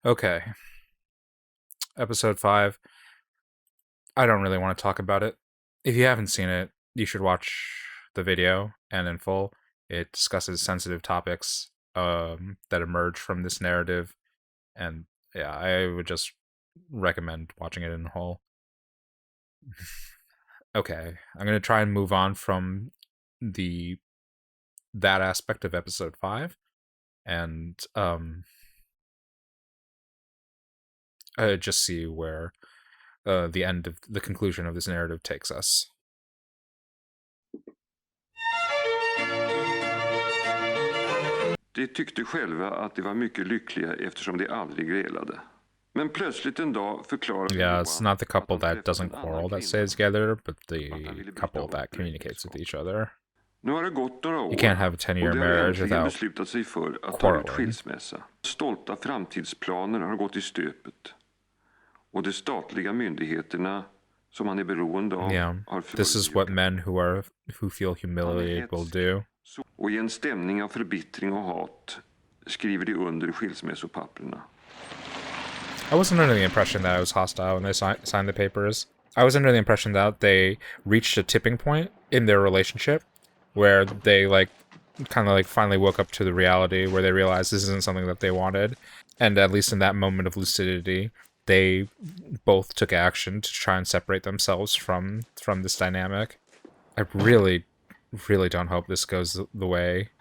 Okay, episode 5. I don't really want to talk about it. If you haven't seen it, you should watch the video and in full. It discusses sensitive topics that emerge from this narrative, and yeah, I would just recommend watching it in whole. Okay, I'm gonna try and move on from that aspect of episode 5, and just see where the conclusion of this narrative takes us. De tyckte själva att de var mycket lyckliga eftersom de aldrig grälade. Men plötsligt en dag förklarade Yeah, it's not the couple att han that träffat doesn't en annan quarrel that kvinna. stays together, but the Att han ville bryta couple upp that communicates with äktenskapet. each other. Nu har det gått några år You can't have a och 10-year de har marriage äntligen without beslutat sig för att ta ut quarreling. skilsmässa. Stolta framtidsplaner har gått i stöpet. Och de statliga myndigheterna som han är beroende av har This is what men who feel humiliated will do. Och i en stämning av förbittring och hat skriver de under skilsmässopapperna. I wasn't under the impression that I was hostile when they signed the papers. I was under the impression that they reached a tipping point in their relationship where they finally woke up to the reality, where they realized this isn't something that they wanted. And at least in that moment of lucidity, they both took action to try and separate themselves from this dynamic. I really, really don't hope this goes the way.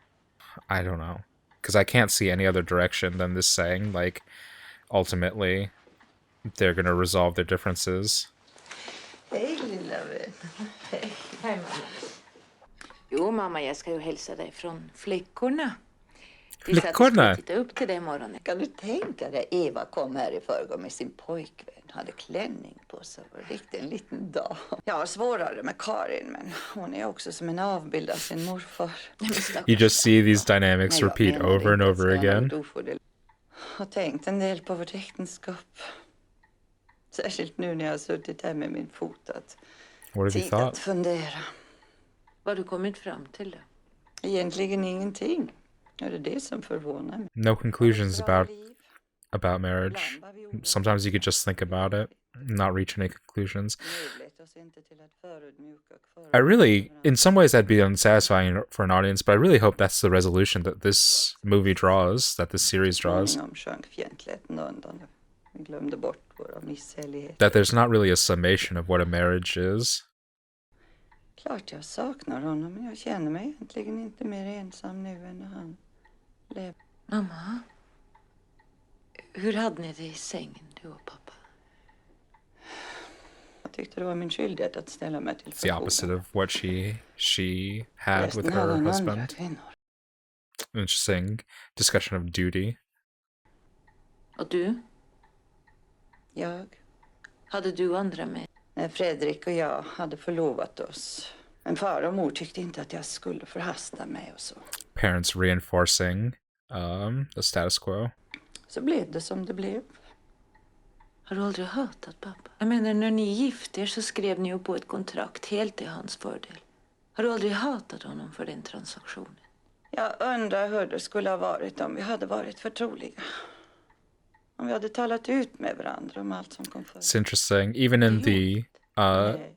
I don't know. Because I can't see any other direction than this saying, like, ultimately, they're going to resolve their differences. Hej lilla vän. Hej. Hej mamma. Jo mamma, jag ska ju hälsa dig från flickorna. Vi satt och skulle titta upp till dig morgonen. Kan du tänka dig, Eva kom här i förrgår med sin pojkvän. Hade klänning på sig och riktigt en liten dag. Jag har svårare med Karin, men hon är också som en avbild av sin morfar. You just see these dynamics repeat over and over again. Har tänkt en del på vårt äktenskap. Särskilt nu när jag har suttit här med min fot. What have you thought? Att fundera. Vad har du kommit fram till då? Egentligen ingenting. Är det som förvånar mig? No conclusions about marriage. Sometimes you could just think about it, not reach any conclusions. I really, in some ways that'd be unsatisfying for an audience, but I really hope that's the resolution that this movie draws, that this series draws. That there's not really a summation of what a marriage is. Klart jag saknar honom, men jag känner mig egentligen inte mer ensam nu än när han lever. Mamma, hur hade ni det i sängen, du och pappa? Jag tyckte det var min skyldighet att ställa mig till förfogande. It's the opposite of what she had with her husband. Interesting discussion of duty. Och du? Jag? Hade du andra med? När Fredrik och jag hade förlovat oss. Men far och mor tyckte inte att jag skulle förhasta mig och så. Parents reinforcing the status quo. Så blev det som det blev. Har du aldrig hatat pappa? Jag menar, när ni gifte er så skrev ni ju på ett kontrakt helt i hans fördel. Har du aldrig hatat honom för den transaktionen? Jag undrar hur det skulle ha varit om vi hade varit förtroliga. Om vi hade talat ut med varandra om allt som kom förr. It's interesting. Even in the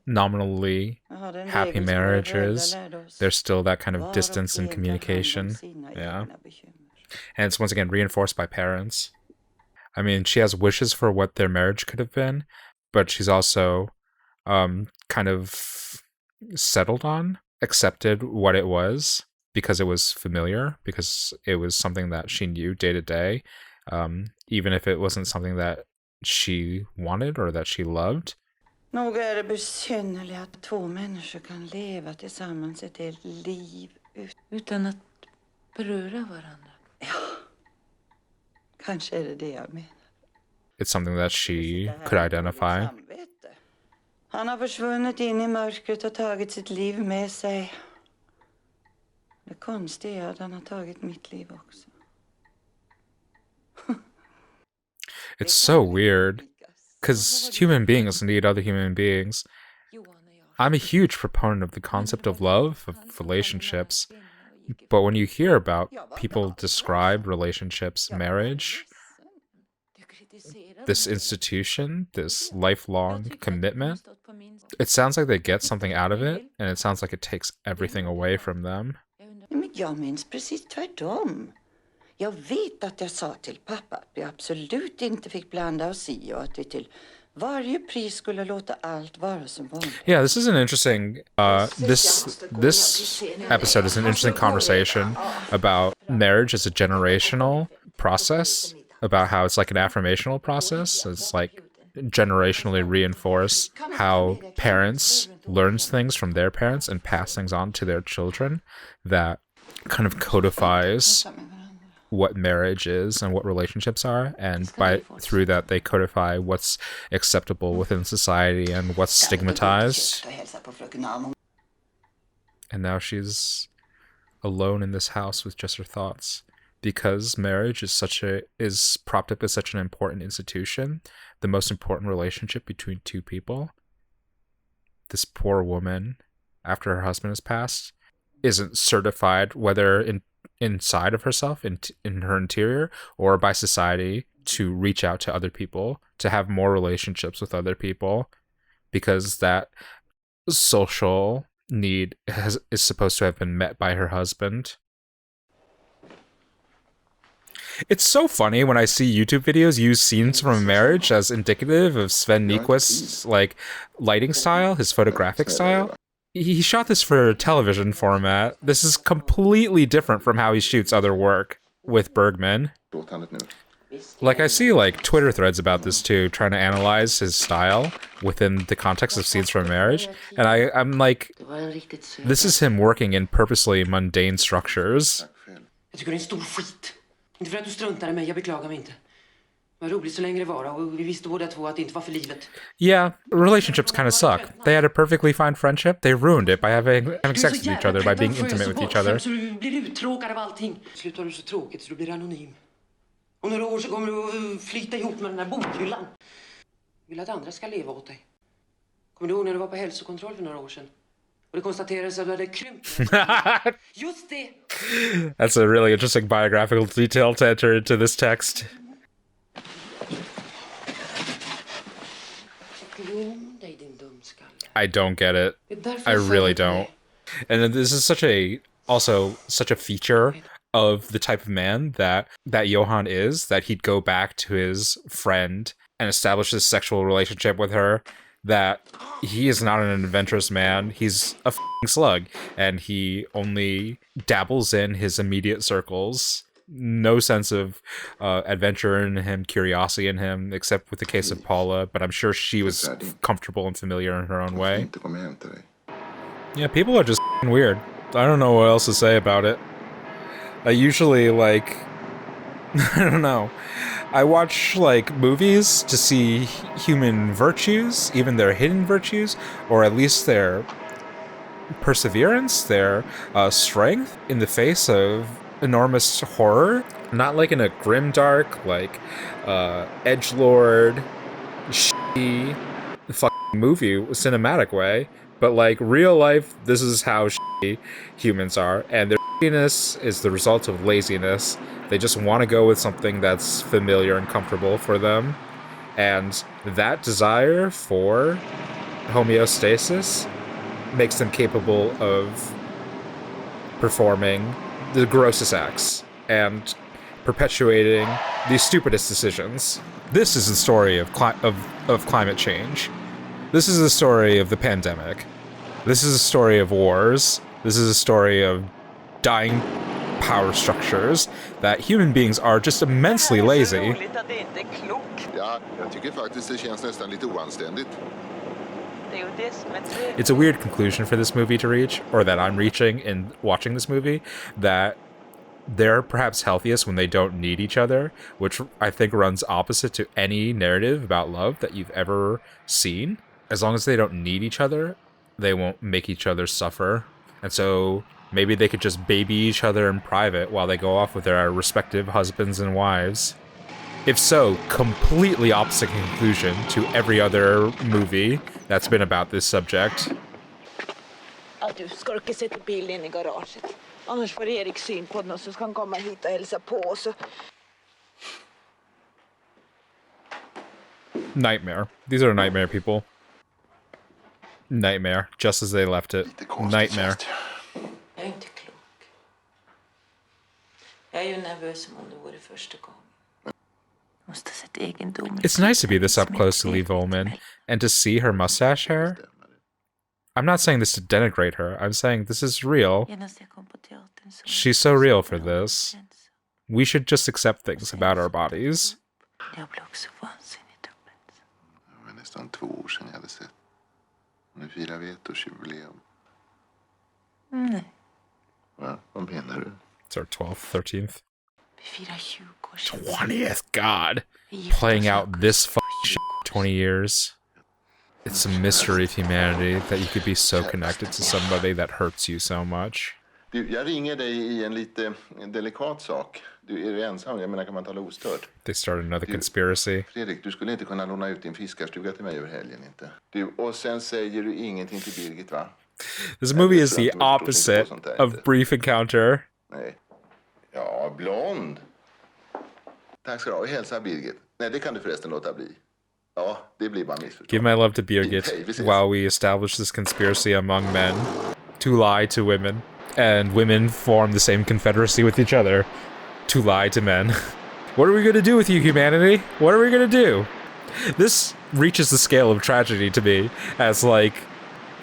nominally happy marriages, there's still that kind of distance in communication. Yeah. And it's once again reinforced by parents. I mean, she has wishes for what their marriage could have been, but she's also kind of settled on, accepted what it was because it was familiar, because it was something that she knew day to day, even if it wasn't something that she wanted or that she loved. Nog är det besynnerligt att två människor kan leva tillsammans ett helt liv utan att beröra varandra. Ja, kanske är det jag menar. It's something that she could identify. Han har försvunnit in i mörkret och tagit sitt liv med sig. Det konstiga är att han har tagit mitt liv också. It's so weird. Because human beings need other human beings. I'm a huge proponent of the concept of love, of relationships. But when you hear about people describe relationships, marriage, this institution, this lifelong commitment, it sounds like they get something out of it, and it sounds like it takes everything away from them. Men jag minns precis tvärtom. Jag vet att jag sa till pappa att vi absolut inte fick blanda oss i och att vi till varje pris skulle låta allt vara som vanligt. Yeah, this is an interesting this episode is an interesting conversation about marriage as a generational process, about how it's like an affirmational process. It's like generationally reinforce how parents learns things from their parents and pass things on to their children that kind of codifies what marriage is and what relationships are, and through that they codify what's acceptable within society and what's stigmatized. And now she's alone in this house with just her thoughts. Because marriage is propped up as such an important institution, the most important relationship between two people, this poor woman, after her husband has passed, isn't certified, whether inside of herself, in her interior, or by society, to reach out to other people, to have more relationships with other people, because that social need is supposed to have been met by her husband. It's so funny when I see YouTube videos use scenes from a marriage as indicative of Sven Nykvist's like lighting style, his photographic style. He shot this for television format. This is completely different from how he shoots other work with Bergman. Like, I see like Twitter threads about this too, trying to analyze his style within the context of scenes from a marriage, and I'm like, this is him working in purposely mundane structures. Inte för att du struntar i mig, jag beklagar mig inte. Vad roligt så länge det var och vi visste båda två att det inte var för livet. Yeah, relationships kind of suck. They had a perfectly fine friendship. They ruined it by having sex with each other, by being intimate with each other. Så du blir uttråkad av allting. Slutar du så tråkigt så du blir anonym. Om några år så kommer du att flyta ihop med den där bokhyllan. Vill att andra ska leva åt dig. Kommer du ihåg när du var på hälsokontroll för några år sedan? Och det konstaterades att du hade krympt. Just det! That's a really interesting biographical detail to enter into this text. I don't get it. I really don't. And this is such a feature of the type of man that Johan is, that he'd go back to his friend and establish this sexual relationship with her, that he is not an adventurous man. He's a f***ing slug, and he only dabbles in his immediate circles. No sense of adventure in him, curiosity in him, except with the case of Paula, but I'm sure she was comfortable and familiar in her own way. Yeah, people are just f***ing weird. I don't know what else to say about it. I usually, like, I don't know. I watch, like, movies to see human virtues, even their hidden virtues, or at least their perseverance, their strength in the face of enormous horror. Not like in a grimdark, like, edgelord, shitty fucking movie, cinematic way, but, like, real life, this is how shitty humans are, and their shittiness is the result of laziness. They just want to go with something that's familiar and comfortable for them. And that desire for homeostasis makes them capable of performing the grossest acts and perpetuating the stupidest decisions. This is the story of climate change. This is the story of the pandemic. This is a story of wars. This is a story of dying power structures, that human beings are just immensely lazy. It's a weird conclusion for this movie to reach, or that I'm reaching in watching this movie, that they're perhaps healthiest when they don't need each other, which I think runs opposite to any narrative about love that you've ever seen. As long as they don't need each other, they won't make each other suffer. And so maybe they could just baby each other in private while they go off with their respective husbands and wives. If so, completely opposite conclusion to every other movie that's been about this subject. Att du skurkar sätter bilen i garaget. Annars får Erik syn på den och så ska han komma hit och hälsa på. Så Nightmare. These are nightmare people. Nightmare. Just as they left it. Nightmare. Jag är inte klok. Jag är ju nervös som om det vore första gången. Måste ha sett egendomligt. It's nice to be this up close to Liv Ullmann and to see her mustache hair. I'm not saying this to denigrate her. I'm saying this is real. She's so real for this. We should just accept things about our bodies. Jag blev också vansinnigt upphetsad. Det var nästan 2 år sedan jag hade sett. Nu firar vi 1-årsjubileum. Nej. Va? Vad menar du? It's our 12th, 13th. Vi firar 20 år. 20th, God. Playing out this shit 20 years. It's a mystery of humanity that you could be so connected to somebody that hurts you so much. Du, jag ringer dig i en lite delikat sak. Du är ensam, jag menar kan man tala ostört? They started another conspiracy. Fredrik, du skulle inte kunna låna ut din fiskarstuga till mig över helgen, inte? Du, och sen säger du ingenting till Birgit, va? This movie is the opposite of Brief Encounter. Nej. Ja, blond. Tack ska du ha, och hälsa Birgit. Nej, det kan du förresten låta bli. Ja, det blir bara missförstånd. Give my love to Birgit while we establish this conspiracy among men to lie to women, and women form the same confederacy with each other to lie to men. What are we gonna do with you, humanity? What are we gonna do? This reaches the scale of tragedy to me as, like,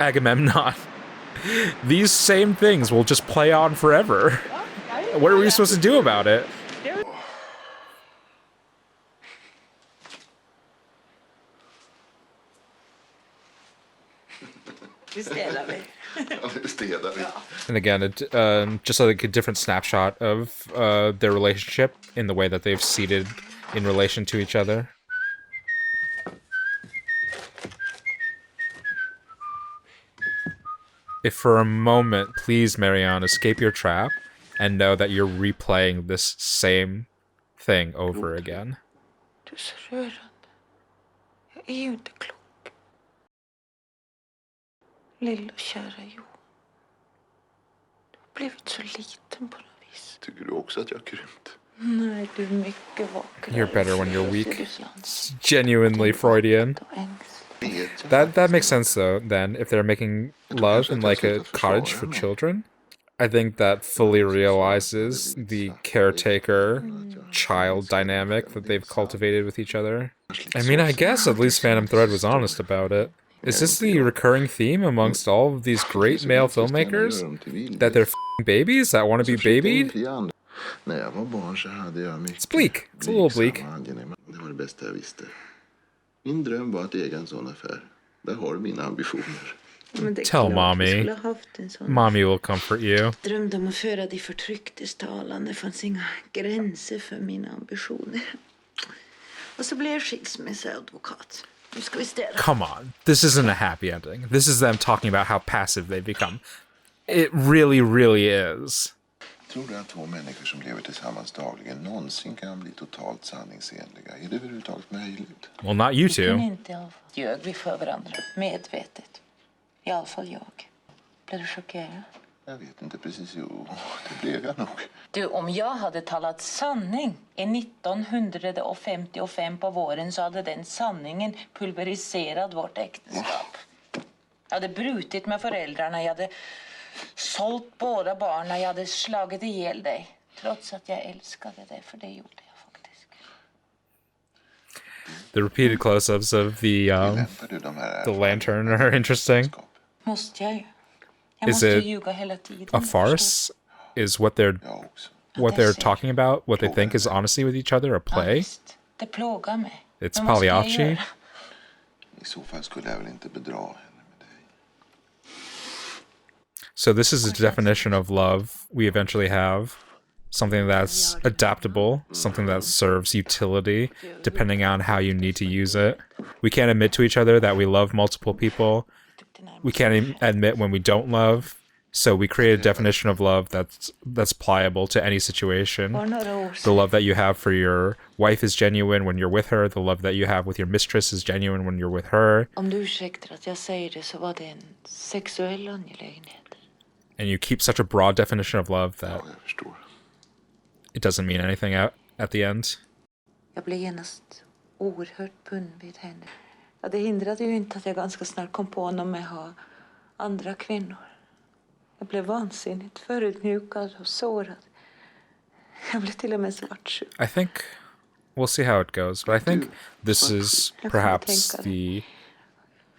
Agamemnon. These same things will just play on forever. What are we supposed to do about it? And again, just like a different snapshot of their relationship in the way that they've seated in relation to each other. If for a moment, please, Marianne, escape your trap and know that you're replaying this same thing over again. Du är så rörande. Jag är ju inte klok. Lilla kära Johan. Du har blivit så liten på något vis. Tycker du också att jag har krympt? Nej, du är mycket vacker. You're better when you're weak. It's genuinely Freudian. That makes sense though, then, if they're making love in like a cottage for children. I think that fully realizes the caretaker-child dynamic that they've cultivated with each other. I mean, I guess at least Phantom Thread was honest about it. Is this the recurring theme amongst all of these great male filmmakers? That they're f***ing babies that want to be babied? It's bleak. It's a little bleak. Det var det bästa jag visste. Min dröm var att äga en sån affär. Där har du mina ambitioner. Tell mommy. Mommy will comfort you. Drömde om att föra de förtrycktes talan. Det fanns inga gränser för mina ambitioner. Och så blev jag skilsmässoadvokat. Nu ska vi städa. Come on. This isn't a happy ending. This is them talking about how passive they've become. It really, really is. Tror du att 2 människor som lever tillsammans dagligen någonsin kan bli totalt sanningsenliga? Är det överhuvudtaget möjligt? Well, not you two. Inte i alla fall. Ljög vi för varandra. Medvetet. I alla fall jag. Blev du chockerad? Jag vet inte precis. Jo, det blev jag nog. Du, om jag hade talat sanning i 1955 på våren så hade den sanningen pulveriserat vårt äktenskap. Jag hade brutit med föräldrarna. Jag hade sålt båda barnen. Jag hade slagit ihjäl dig. Trots att jag älskade dig, för det gjorde jag faktiskt. The repeated close-ups of the lantern are interesting. Måste jag ju. Is it a farce? Is what they're talking about, what they think is honesty with each other, a play? Det plågar mig. It's Pagliacci. I så fall skulle jag väl inte bedra henne med dig. So this is a definition of love we eventually have. Something that's adaptable, something that serves utility, depending on how you need to use it. We can't admit to each other that we love multiple people. We can't admit when we don't love, so we create a definition of love that's pliable to any situation. The love that you have for your wife is genuine when you're with her. The love that you have with your mistress is genuine when you're with her. Om du ursäktar att jag säger det så var det en sexuell angelägenhet. And you keep such a broad definition of love that Jag förstår. it doesn't mean anything at the end. Jag blev genast oerhört bunden vid henne. Ja, det hindrade ju inte att jag ganska snart kom på honom med att ha andra kvinnor. Jag blev vansinnigt förödmjukad och sårad. Jag blev till och med svartsjuk. I think we'll see how it goes, but I think this is perhaps the...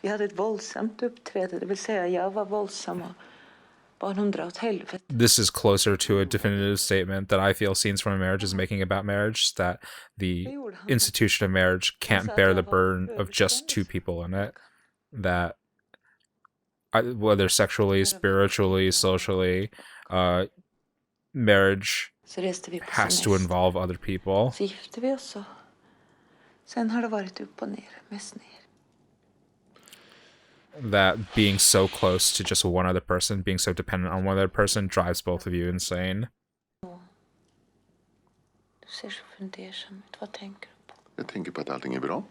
Vi hade ett våldsamt uppträde, det vill säga jag var våldsam och bad honom dra åt helvete. This is closer to a definitive statement that I feel Scenes from a Marriage is making about marriage, that the institution of marriage can't bear the burden of just two people in it. That whether sexually, spiritually, socially, marriage has to involve other people. Så gifte vi oss och sen har det varit upp och ner, mest ner. That being so close to just one other person, being so dependent on one other person, drives both of you insane. Du ser så fundersam ut. Vad tänker du på? Jag tänker på att allting är bra.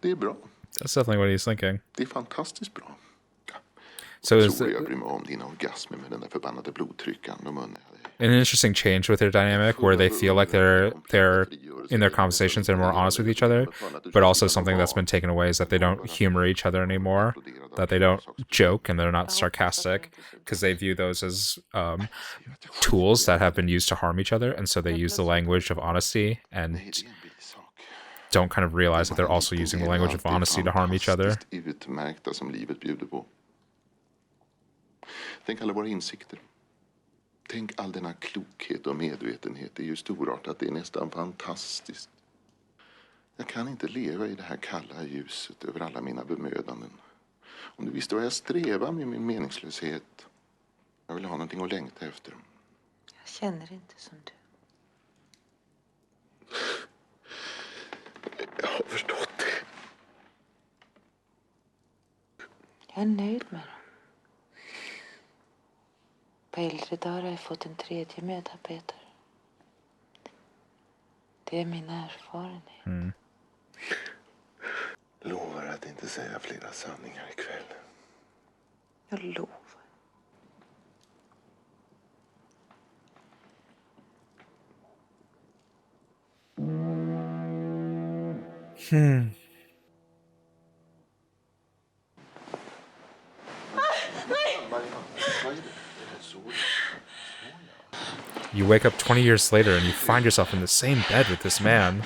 Det är bra. That's definitely what he's thinking. Det är fantastiskt bra. So Jag is tror jag bryr mig om dina orgasmer med den där förbannade blodtryckaren och munnen. an interesting change with their dynamic where they feel like they're in their conversations they're more honest with each other, but also something that's been taken away is that they don't humor each other anymore, that they don't joke and they're not sarcastic, because they view those as tools that have been used to harm each other, and so they use the language of honesty and don't kind of realize that they're also using the language of honesty to harm each other. Utmärkta som livet bjuder på. Tänk alla våra insikter. Tänk all denna klokhet och medvetenhet. Det är ju storartat, det är nästan fantastiskt. Jag kan inte leva i det här kalla ljuset över alla mina bemödanden. Om du visste vad jag strävar med min meningslöshet. Jag vill ha någonting att längta efter. Jag känner inte som du. Jag har förstått det. Jag är nöjd med dem. På äldre dagar har jag fått en tredje medarbetare. Det är min erfarenhet. Mm. Lovar att inte säga flera sanningar ikväll. Jag lovar. You wake up 20 years later and you find yourself in the same bed with this man.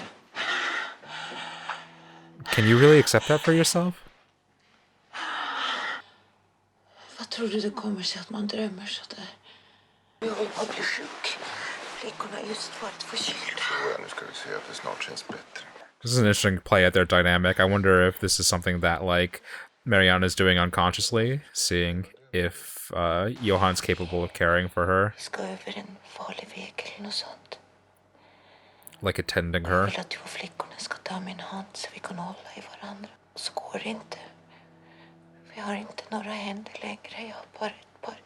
Can you really accept that for yourself? Vad tror du det kommer sig att man drömmer så där? Jag håller på att bli sjuk. Flickorna har just varit förkylda. Nu ska vi se att det snart känns bättre. This is an interesting play at their dynamic. I wonder if this is something that, like, Marianne is doing unconsciously, seeing if Johan's capable of caring for her. Vi ska över en farlig väg eller något sånt. Like attending Jag her. vill att du och flickorna ska ta min hand så vi kan hålla i varandra. Så går det inte. Vi har inte några händer längre. Jag har bara ett par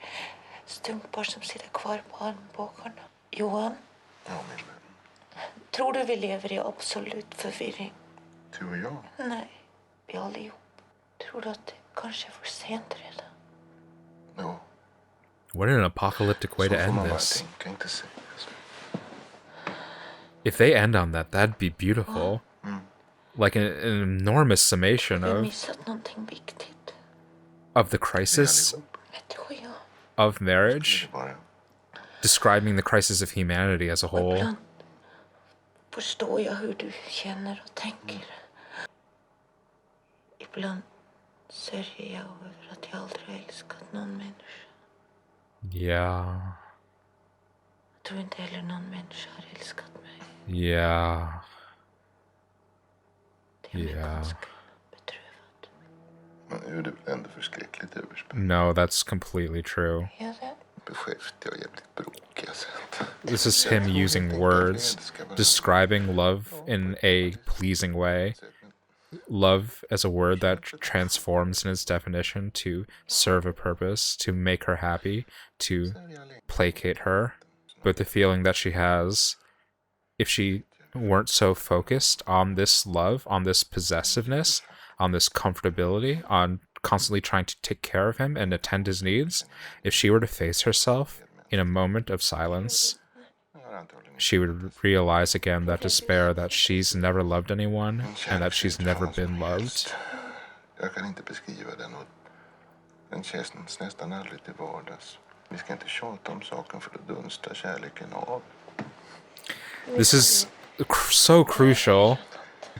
stumpar som sitter kvar på armbågarna. Johan? Ja, min vän. Tror du vi lever i absolut förvirring? Du och jag? Nej, vi allihop. Tror du att det kanske är för sent redan? Ja. What an apocalyptic way to Så får end man bara this. tänka, inte säga. If they end on that, that'd be beautiful. Like an enormous summation Vi har of missat någonting viktigt. the crisis Det tror jag. of marriage, Bara. describing the crisis of humanity as a whole. Ibland förstår jag hur du känner och tänker. Ibland sörjer jag över att jag aldrig har älskat någon människa. Yeah. Jag tror inte heller någon människa har älskat mig. Yeah. Det är mig Ja. ganska bedrövad. Men nu är det väl ändå förskräckligt överspänt. No, that's completely true. Är det? Beskäftiga och jävligt bråkiga sätt. This is him using words, describing love in a pleasing way. Love as a word that transforms in its definition to serve a purpose, to make her happy, to placate her. But the feeling that she has, if she weren't so focused on this love, on this possessiveness, on this comfortability, on constantly trying to take care of him and attend his needs, if she were to face herself in a moment of silence Jag har antagligen she would realize again that despair, that she's never loved anyone and that she's never been loved. Jag kan inte beskriva den och den känns nästan aldrig till vardags. Vi ska inte tjata om saken för då dunstar kärleken av. This is so crucial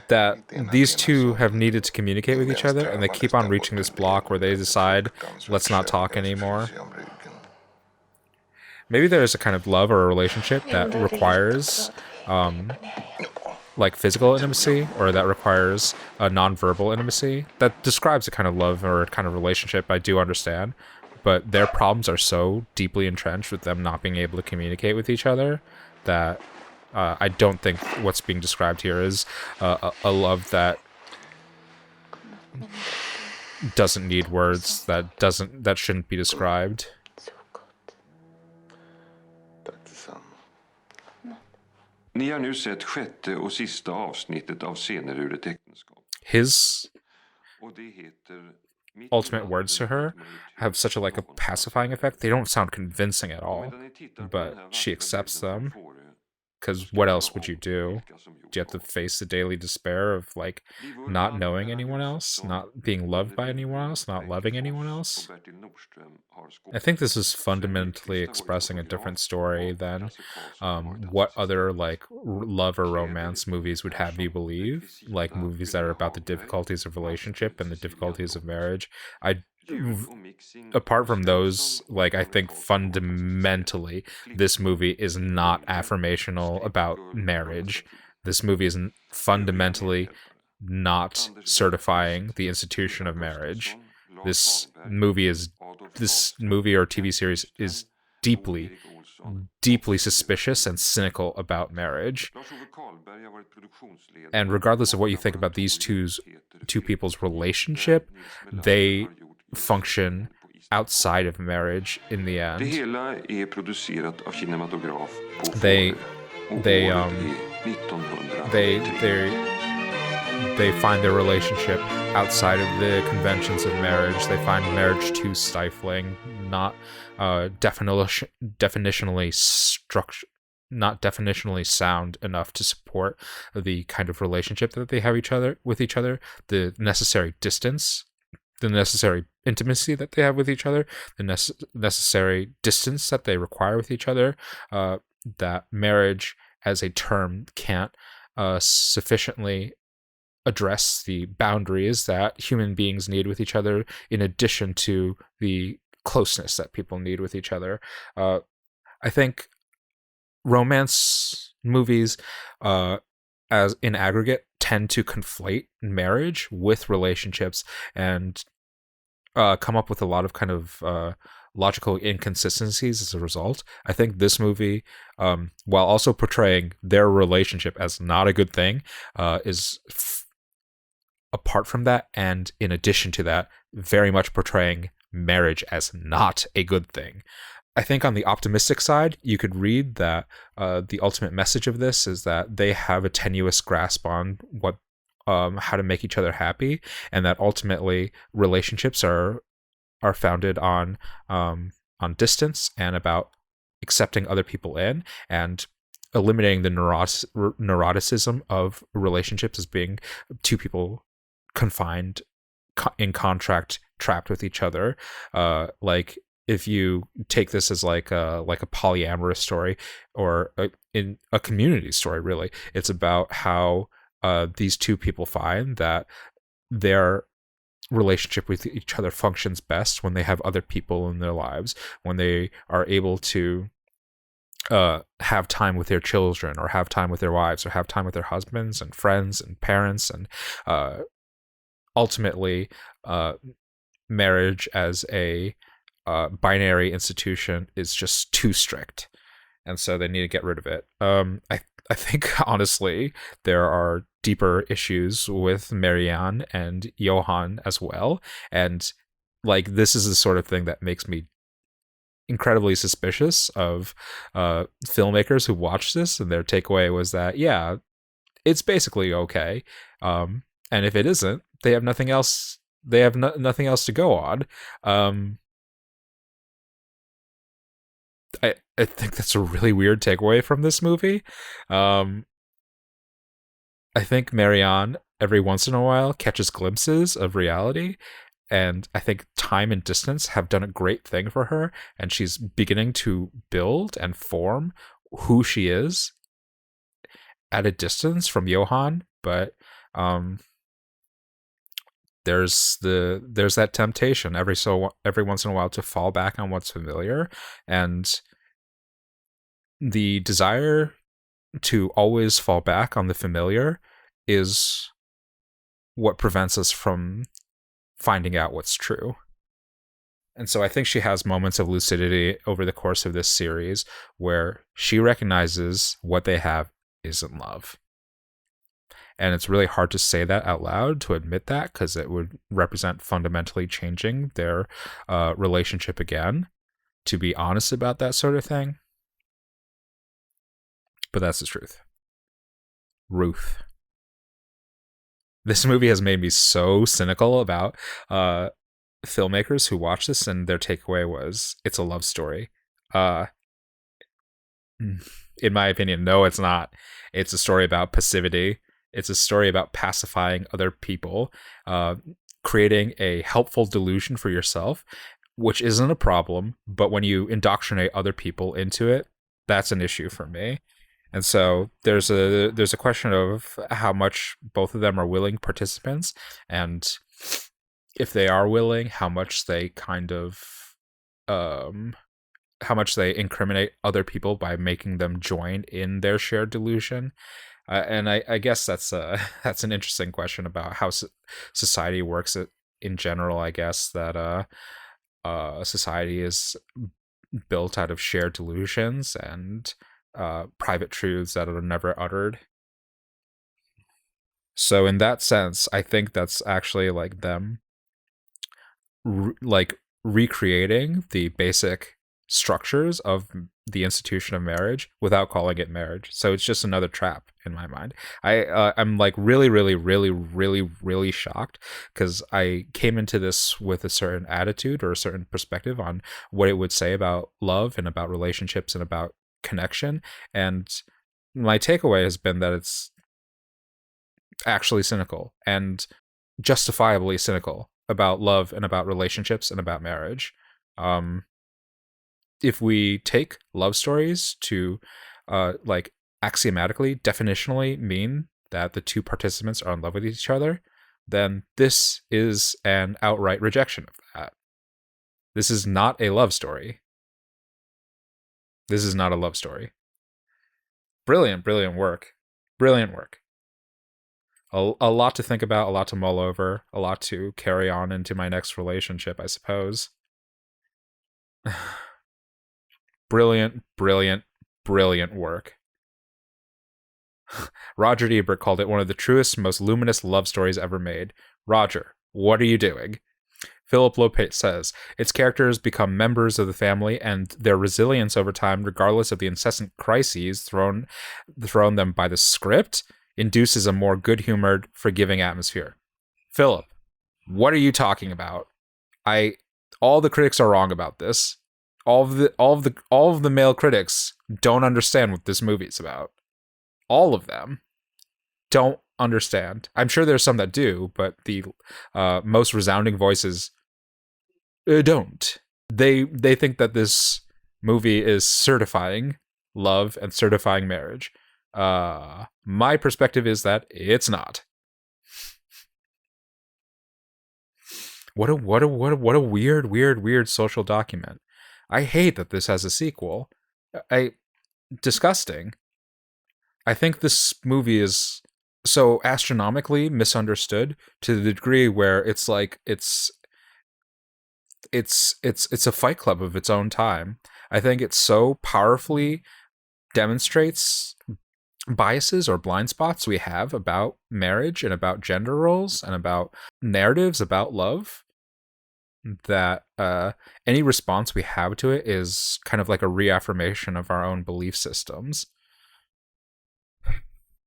that these two have needed to communicate with each other, and they keep on reaching this block where they decide, let's not talk anymore. Maybe there's a kind of love or a relationship that requires like physical intimacy, or that requires a non-verbal intimacy. That describes a kind of love or a kind of relationship I do understand, but their problems are so deeply entrenched with them not being able to communicate with each other that I don't think what's being described here is a love that doesn't need words, that shouldn't be described. Ni har nu sett 6:e och sista avsnittet av Scener ur ett äktenskap. His ultimate words to her have such a pacifying effect. They don't sound convincing at all, but she accepts them. Because what else would you do? Do you have to face the daily despair of not knowing anyone else, not being loved by anyone else, not loving anyone else? I think this is fundamentally expressing a different story than what other love or romance movies would have you believe, like movies that are about the difficulties of relationship and the difficulties of marriage. Apart from those, I think fundamentally this movie is not affirmational about marriage. This movie is fundamentally not certifying the institution of marriage. This movie or TV series is deeply suspicious and cynical about marriage. And regardless of what you think about these two people's relationship, they function outside of marriage in the end. They find their relationship outside of the conventions of marriage. They find marriage too stifling, not definitionally sound enough to support the kind of relationship that they have with each other, the necessary distance, the necessary intimacy that they have with each other, the necessary distance that they require with each other, that marriage as a term can't sufficiently address the boundaries that human beings need with each other, in addition to the closeness that people need with each other. I think romance movies, as in aggregate, tend to conflate marriage with relationships and come up with a lot of kind of logical inconsistencies as a result. I think this movie, while also portraying their relationship as not a good thing, is apart from that, and in addition to that, very much portraying marriage as not a good thing. I think on the optimistic side, you could read that the ultimate message of this is that they have a tenuous grasp on how to make each other happy, and that ultimately relationships are founded on distance and about accepting other people in and eliminating the neuroticism of relationships as being two people confined in contract, trapped with each other. If you take this as like a polyamorous story, or in a community story, really, it's about how these two people find that their relationship with each other functions best when they have other people in their lives, when they are able to have time with their children, or have time with their wives, or have time with their husbands and friends and parents, and ultimately marriage as a binary institution is just too strict, and so they need to get rid of it. I think honestly there are deeper issues with Marianne and Johan as well, and this is the sort of thing that makes me incredibly suspicious of filmmakers who watch this and their takeaway was that, yeah, it's basically okay, and if it isn't, they have nothing else. They have nothing else to go on. I think that's a really weird takeaway from this movie. I think Marianne, every once in a while, catches glimpses of reality, and I think time and distance have done a great thing for her, and she's beginning to build and form who she is at a distance from Johan, but there's that temptation every once in a while to fall back on what's familiar, and the desire to always fall back on the familiar is what prevents us from finding out what's true. And so I think she has moments of lucidity over the course of this series where she recognizes what they have isn't love. And it's really hard to say that out loud, to admit that, because it would represent fundamentally changing their relationship again, to be honest about that sort of thing. But that's the truth. Ruth. This movie has made me so cynical about filmmakers who watch this and their takeaway was, it's a love story. In my opinion, no, it's not. It's a story about passivity. It's a story about pacifying other people, creating a helpful delusion for yourself, which isn't a problem, but when you indoctrinate other people into it, that's an issue for me. And so there's a question of how much both of them are willing participants, and if they are willing, how much they how much they incriminate other people by making them join in their shared delusion. And I guess that's an interesting question about how society works in general. I guess that society is built out of shared delusions and private truths that are never uttered. So in that sense, I think that's actually like them recreating the basic structures of the institution of marriage without calling it marriage. So it's just another trap in my mind. I'm like really, really, really, really, really shocked, because I came into this with a certain attitude or a certain perspective on what it would say about love and about relationships and about connection, and my takeaway has been that it's actually cynical, and justifiably cynical, about love and about relationships and about marriage. If we take love stories to like axiomatically, definitionally mean that the two participants are in love with each other, then this is an outright rejection of that. This is not a love story. This is not a love story. Brilliant, brilliant work. Brilliant work. A lot to think about, a lot to mull over, a lot to carry on into my next relationship, I suppose. Brilliant, brilliant, brilliant work. Roger Ebert called it one of the truest, most luminous love stories ever made. Roger, what are you doing? Philip Lopate says, its characters become members of the family, and their resilience over time, regardless of the incessant crises thrown them by the script, induces a more good-humored, forgiving atmosphere. Philip, what are you talking about? All the critics are wrong about this. All of the male critics don't understand what this movie is about. All of them don't understand. I'm sure there's some that do, but the most resounding voices don't. They think that this movie is certifying love and certifying marriage. My perspective is that it's not. What a weird social document. I hate that this has a sequel. Disgusting. I think this movie is so astronomically misunderstood to the degree where it's like it's a Fight Club of its own time. I think it so powerfully demonstrates biases or blind spots we have about marriage and about gender roles and about narratives about love, that any response we have to it is kind of like a reaffirmation of our own belief systems.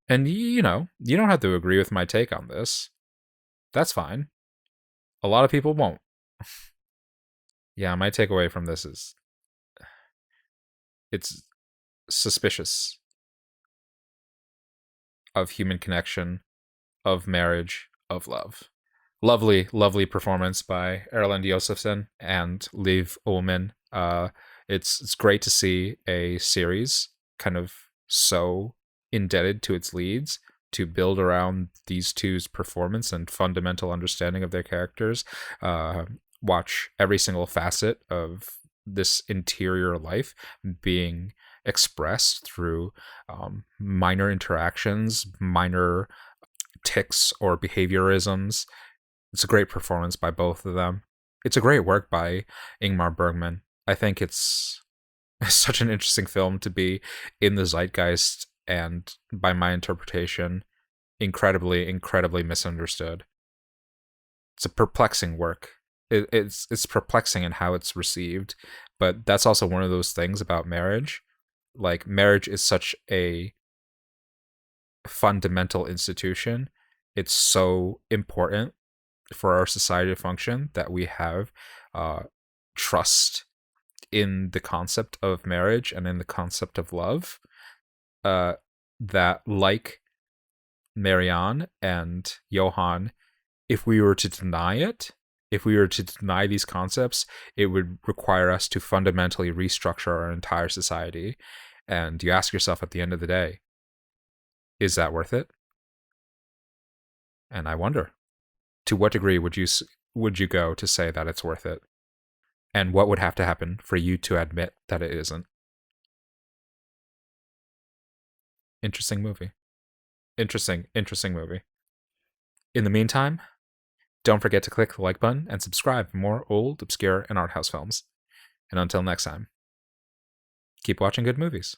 And you don't have to agree with my take on this. That's fine. A lot of people won't. Yeah, my takeaway from this is It's suspicious of human connection, of marriage, of love. Lovely, lovely performance by Erland Josephson and Liv Ullmann. It's great to see a series kind of so indebted to its leads to build around these two's performance and fundamental understanding of their characters. Watch every single facet of this interior life being expressed through minor interactions, minor tics or behaviorisms. It's a great performance by both of them. It's a great work by Ingmar Bergman. I think it's such an interesting film to be in the zeitgeist and, by my interpretation, incredibly, incredibly misunderstood. It's a perplexing work. It's perplexing in how it's received, but that's also one of those things about marriage. Like, marriage is such a fundamental institution. It's so important for our society to function that we have trust in the concept of marriage and in the concept of love, that, like Marianne and Johan, if we were to deny it, if we were to deny these concepts, it would require us to fundamentally restructure our entire society. And you ask yourself at the end of the day, is that worth it? And I wonder, to what degree would you go to say that it's worth it? And what would have to happen for you to admit that it isn't? Interesting movie. Interesting movie. In the meantime, don't forget to click the like button and subscribe for more old, obscure, and art house films. And until next time, keep watching good movies.